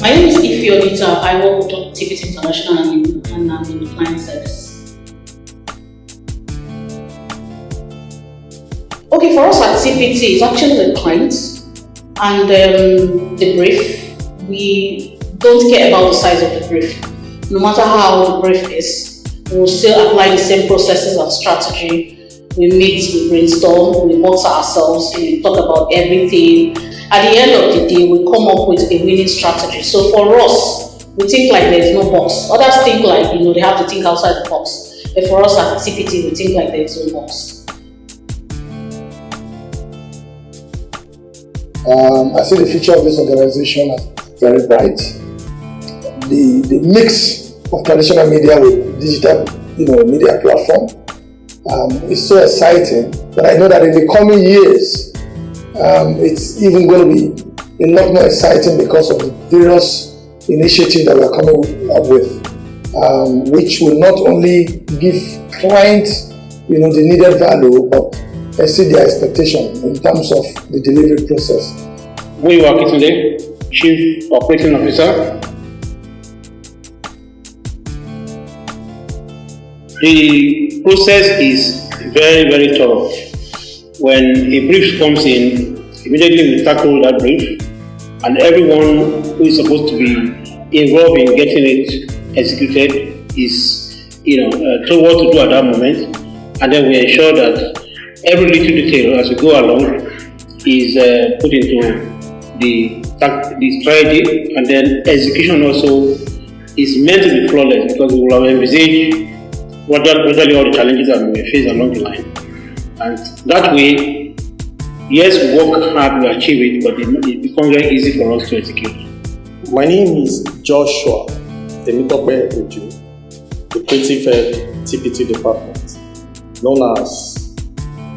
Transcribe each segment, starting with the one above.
My name is Ify Onita. I work with TPT International and I'm in client service. Okay, for us at TPT, it's actually the clients and the brief. We don't care about the size of the brief. No matter how the brief is, we'll still apply the same processes and strategy. We meet, we brainstorm, we monitor ourselves, we talk about everything. At the end of the day, we come up with a winning strategy. So for us, we think like there's no box. Others think like, they have to think outside the box. But for us at TPT, we think like there's no box. I see the future of this organization as very bright. The mix of traditional media with digital, media platform is so exciting. But I know that in the coming years, it's even going to be a lot more exciting because of the various initiatives that we're coming up with, which will not only give clients, the needed value, but exceed their expectation in terms of the delivery process. Muyiwa Akitunde, Chief Operating Officer. The process is very, very thorough. When a brief comes in, immediately we tackle that brief, and everyone who is supposed to be involved in getting it executed is, told what to do at that moment, and then we ensure that every little detail as we go along is put into the strategy, and then execution also is meant to be flawless because we will have envisaged gradually all the challenges that we may face along the line. And that way, yes, we work hard to achieve it, but it becomes very easy for us to execute. My name is Joshua Temitope Oju, the creative head TPT department, known as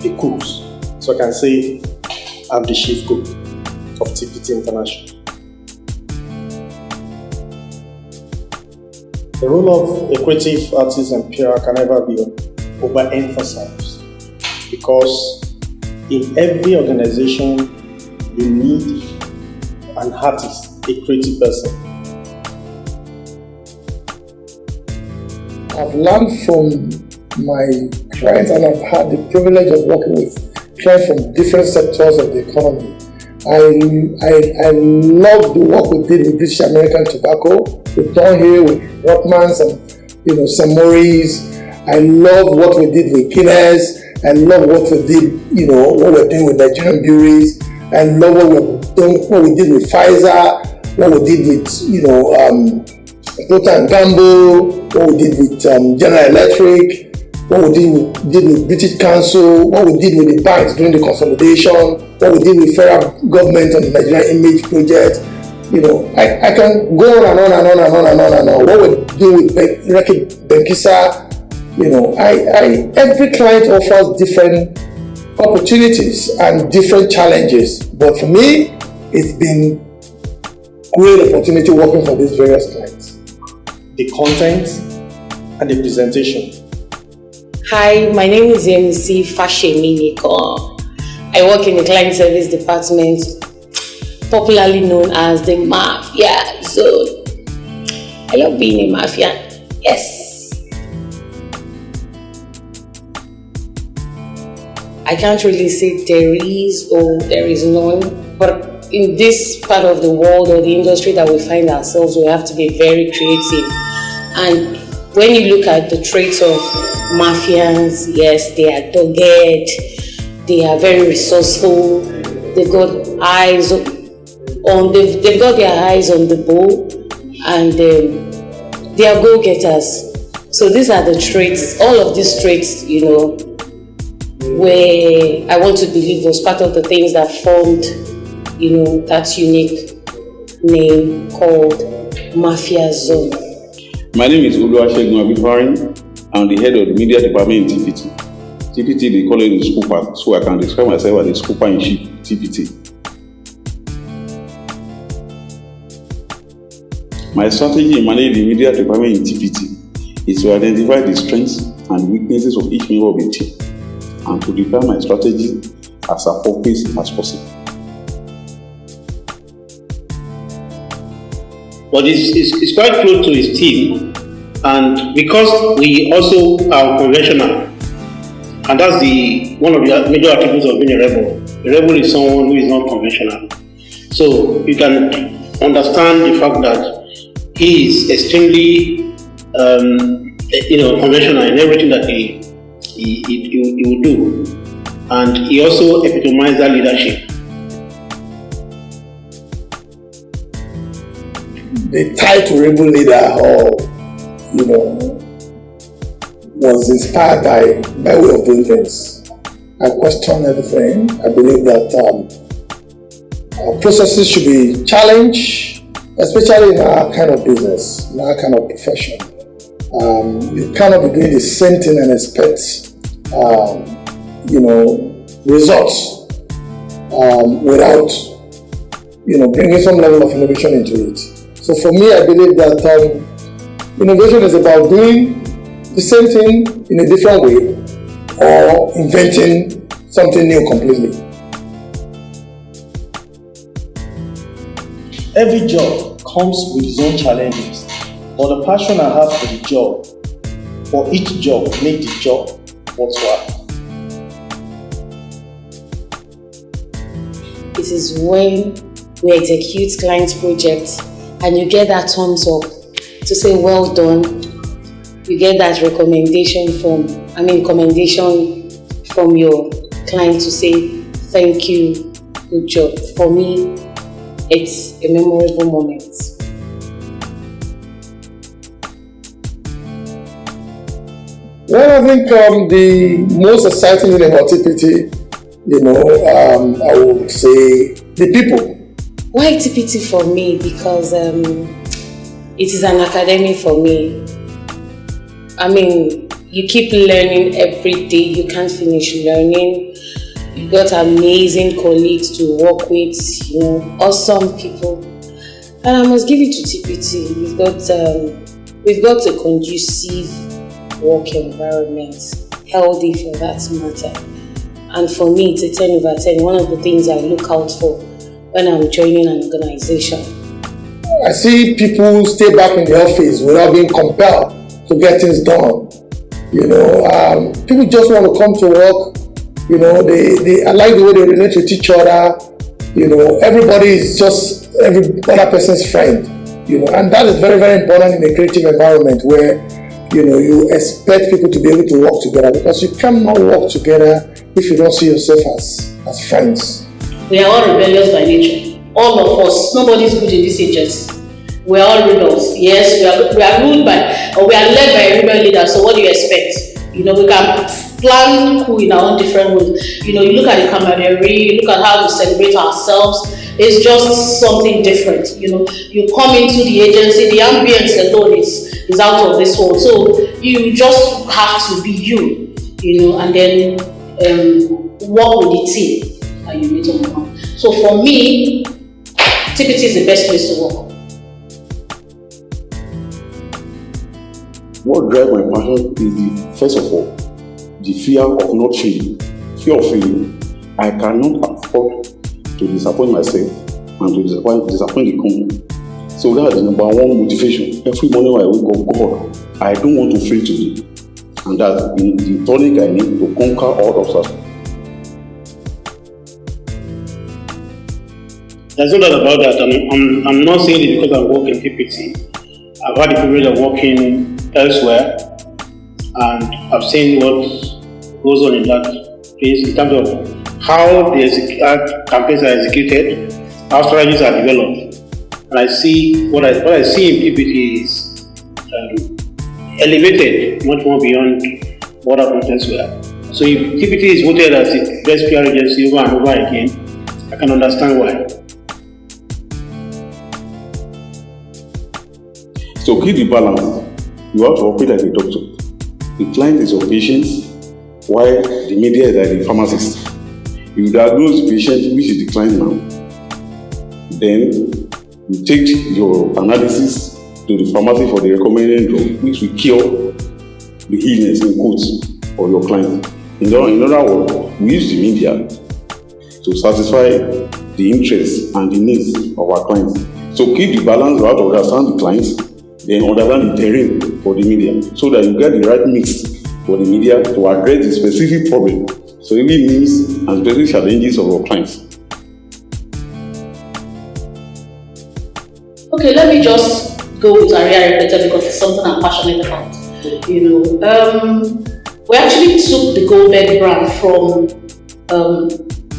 the cooks. So I can say I'm the chief cook of TPT International. The role of a creative artist and PR can never be overemphasized because in every organization you need an artist, a creative person. I've learned from my clients and I've had the privilege of working with clients from different sectors of the economy. I love the work we did with British American Tobacco, with Thornhill, with Rothmans and St. Maurice. I love what we did with Guinness. I love what we did, what we're doing with Nigerian breweries. I love what we did with Pfizer, what we did with Procter & Gamble, what we did with General Electric, what we did with British Council, what we did with the banks during the consolidation, what we did with federal government and the Nigerian Image Project. I can go on and on and on and on and on and on. What we do with Reckitt Benckiser, every client offers different opportunities and different challenges. But for me, it's been great opportunity working for these various clients. The content and the presentation. Hi, my name is MC Fashemi Niko. I work in the client service department, popularly known as the Mafia Zone. I love being a mafia. Yes. I can't really say there is or there is none, but in this part of the world or the industry that we find ourselves, we have to be very creative. And when you look at the traits of mafians, yes, they are dogged, they are very resourceful, they've got their eyes on the ball, and they are go-getters. So these are the traits, all of these traits, where I want to believe was part of the things that formed, that unique name called Mafia Zone. My name is Oluwasegun Abifarin. I'm the head of the media department in TPT. TPT, they call it the scooper, so I can describe myself as a scooper in chief, TPT. My strategy in managing the media department in TPT is to identify the strengths and weaknesses of each member of the team and to define my strategy as appropriate as possible. but it's quite close to his team, and because we also are conventional, and that's one of the major attributes of being a rebel. A rebel is someone who is not conventional. So you can understand the fact that he is extremely, conventional in everything that he will do, and he also epitomized that leadership. The title rebel leader, was inspired by way of doing things. I question everything. I believe that our processes should be challenged, especially in our kind of business, in our kind of profession. You cannot be doing the same thing and expect, results without, bringing some level of innovation into it. So for me, I believe that innovation is about doing the same thing in a different way or inventing something new completely. Every job comes with its own challenges, but the passion I have for the job, for each job, make the job worthwhile. It is when we execute clients' projects and you get that thumbs up to say well done. You get that commendation from your client to say thank you, good job. For me, it's a memorable moment. Well, I think the most exciting thing about TPT, I would say the people. Why TPT for me? Because it is an academy for me. You keep learning every day. You can't finish learning. You've got amazing colleagues to work with, awesome people. And I must give it to TPT. We've got a conducive work environment, healthy for that matter. And for me, it's a 10 over 10. One of the things I look out for when I'm joining an organization. I see people stay back in the office without being compelled to get things done. People just want to come to work. I like the way they relate with each other. Everybody is just every other person's friend. And that is very, very important in a creative environment where you expect people to be able to work together, because you cannot work together if you don't see yourself as friends. We are all rebellious by nature. All of us. Nobody's good in these ages. We are all rebels. Yes, we are ruled by, or we are led by a rebel leader. So what do you expect? We can plan cool in our own different ways. You look at the camaraderie, you look at how we celebrate ourselves. It's just something different. You come into the agency, the ambience alone is out of this world. So you just have to be you, and then work with the team that you meet on the ground. So for me, TPT is the best place to work. What drives my passion is first of all, the fear of not failing. Fear of failing. I cannot afford to disappoint myself and to disappoint the company. So that's the number one motivation. Every morning when I wake up, God, I don't want to fail today. And that's the tonic I need to conquer all obstacles. There's no doubt about that. I'm not saying it because I work in TPT. I've had the privilege of working elsewhere, and I've seen what goes on in that place in terms of how the campaigns are executed, how strategies are developed. And I see what I see in TPT is elevated much more beyond what happens elsewhere. So if TPT is voted as the best PR agency over and over again, I can understand why. So keep the balance. You have to operate like a doctor. The client is your patient, while the media is like the pharmacist. You diagnose the patient, which is the client now. Then you take your analysis to the pharmacy for the recommended drug, which will cure the illness in quotes for your client. In other words, we use the media to satisfy the interests and the needs of our clients. So keep the balance, you have to understand the clients, then understand the terrain for the media, so that you get the right mix for the media to address the specific problem, so it means and specific challenges of your clients. Okay, let me just go with Aria Repeta because it's something I'm passionate about. We actually took the Goldberg brand from,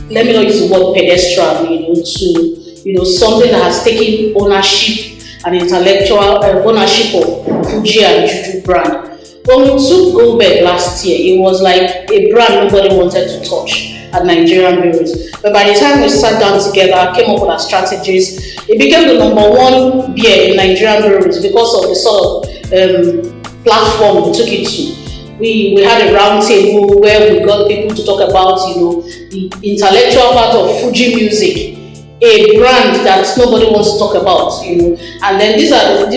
let me not use the word pedestrian, to, something that has taken ownership and intellectual ownership of Fuji and Juju brand. When we took Goldberg last year, it was like a brand nobody wanted to touch at Nigerian breweries. But by the time we sat down together, came up with our strategies, it became the #1 beer in Nigerian breweries because of the sort of platform we took it to. We had a round table where we got people to talk about, the intellectual part of Fuji music, a brand that nobody wants to talk about, And then these are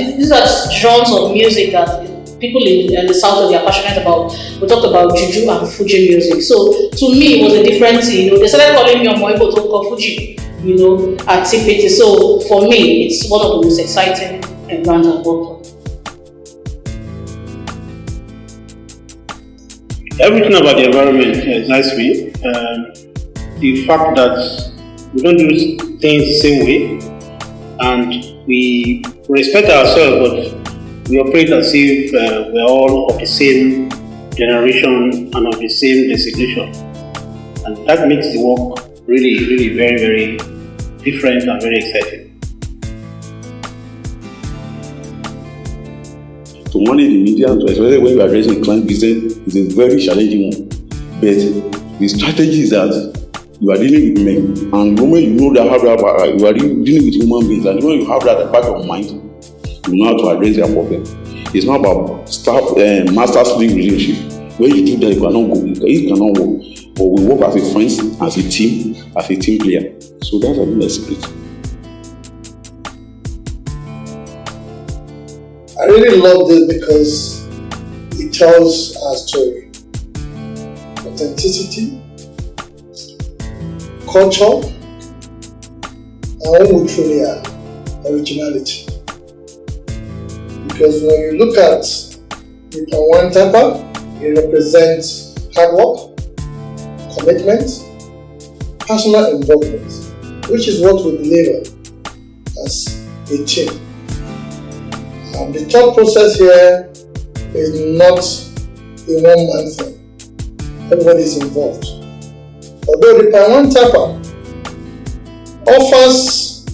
genres of music that people in the South they are passionate about. We talked about Juju and Fuji music. So to me, it was a different thing. They started calling me Omoibo to call Fuji, at TPT. So for me, it's one of the most exciting brands I've worked on. Everything about the environment excites me. The fact that we don't do things the same way, and we respect ourselves, but we operate as if we're all of the same generation and of the same designation. And that makes the work really, really very, very different and very exciting. To manage the media, especially when you are addressing client business, is a very challenging one. But the strategy is that you are dealing with men, and the moment you know that you are dealing with human beings, and when you have that at the back of mind, you know how to address their problem. It's not about master-slave relationship. When you do that, you cannot go. It cannot work. But we work as a friends, as a team player. So that's a good secret. I really love this because it tells our story. Authenticity, culture, and who we truly are, originality. Because when you look at the Pan1 Tapa, it represents hard work, commitment, personal involvement, which is what we deliver as a team. The thought process here is not a one-man thing. Everybody is involved. Although the Pan1 Tapa offers,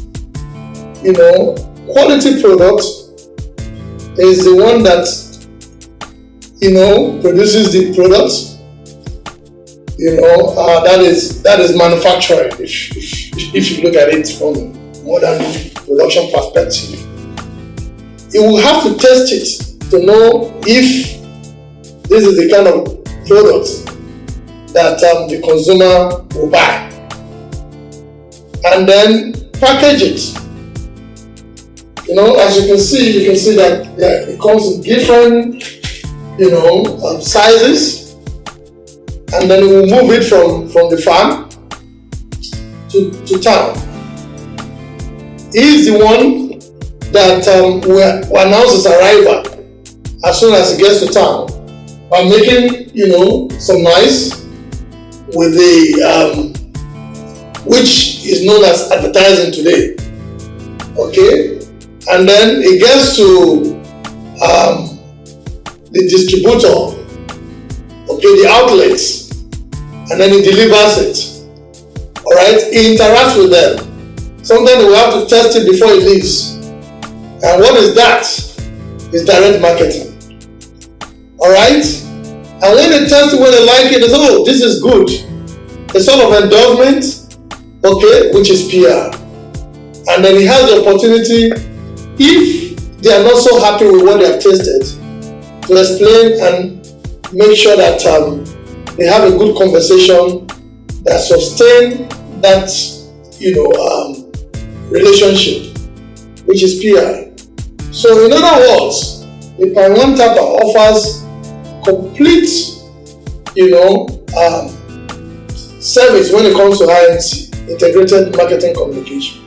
quality product, is the one that, produces the product. That is manufacturing. If you look at it from modern production perspective. You will have to test it to know if this is the kind of product that the consumer will buy, and then package it. As you can see that it comes in different, sizes, and then we will move it from the farm to town. He's the one that will announce his arrival as soon as he gets to town by making, some noise with the, which is known as advertising today. Okay? And then it gets to the distributor, okay, the outlets, and then he delivers it. Alright? He interacts with them. Sometimes we have to test it before it leaves. And what is that? It's direct marketing. Alright? And when they test it, when they like it, they say, oh, this is good. A sort of endorsement, okay, which is PR. And then he has the opportunity, if they are not so happy with what they have tasted, to explain and make sure that they have a good conversation that sustain that, relationship, which is PR. So in other words, the Pan1 Tapa offers complete, service when it comes to IMC, integrated marketing communication.